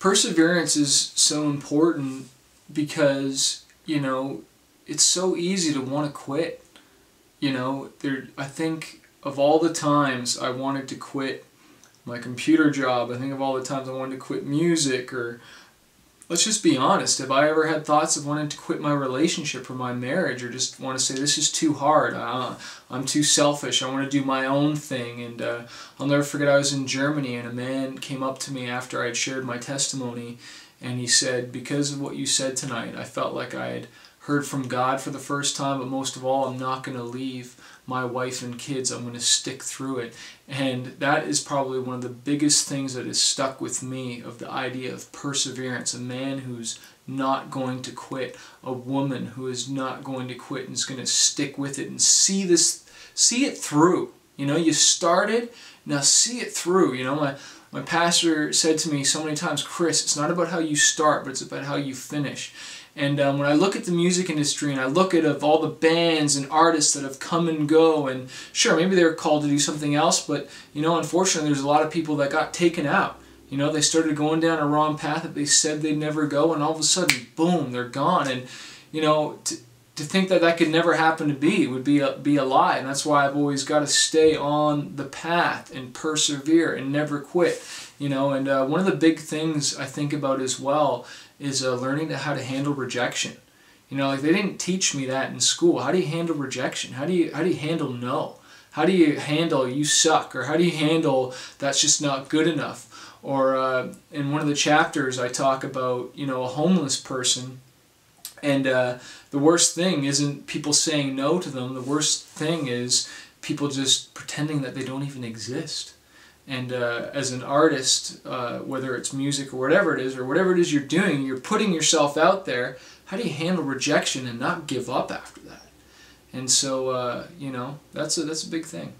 perseverance is so important because, you know, it's so easy to want to quit. You know, I think of all the times I wanted to quit my computer job, I think of all the times I wanted to quit music, or let's just be honest, have I ever had thoughts of wanting to quit my relationship or my marriage, or just want to say this is too hard, I'm too selfish, I want to do my own thing. And I'll never forget, I was in Germany and a man came up to me after I had shared my testimony, and he said, because of what you said tonight, I felt like I had heard from God for the first time, but most of all, I'm not going to leave my wife and kids. I'm going to stick through it. And that is probably one of the biggest things that has stuck with me, of the idea of perseverance. A man who's not going to quit, a woman who is not going to quit and is going to stick with it and see it through. You know, you started, now see it through. You know, my pastor said to me so many times, Chris, it's not about how you start, but it's about how you finish. And when I look at the music industry and I look at all the bands and artists that have come and go, and sure, maybe they were called to do something else, but, you know, unfortunately there's a lot of people that got taken out. You know, they started going down a wrong path that they said they'd never go, and all of a sudden, boom, they're gone. And, you know, to think that that could never happen to be would be a lie. And that's why I've always got to stay on the path and persevere and never quit. You know, and one of the big things I think about as well is learning how to handle rejection. You know, like, they didn't teach me that in school. How do you handle rejection? How do you handle no? How do you handle you suck? Or how do you handle that's just not good enough? Or in one of the chapters I talk about, you know, a homeless person, and the worst thing isn't people saying no to them. The worst thing is people just pretending that they don't even exist. And as an artist, whether it's music or whatever it is you're doing, you're putting yourself out there. How do you handle rejection and not give up after that? And so, you know, that's a big thing.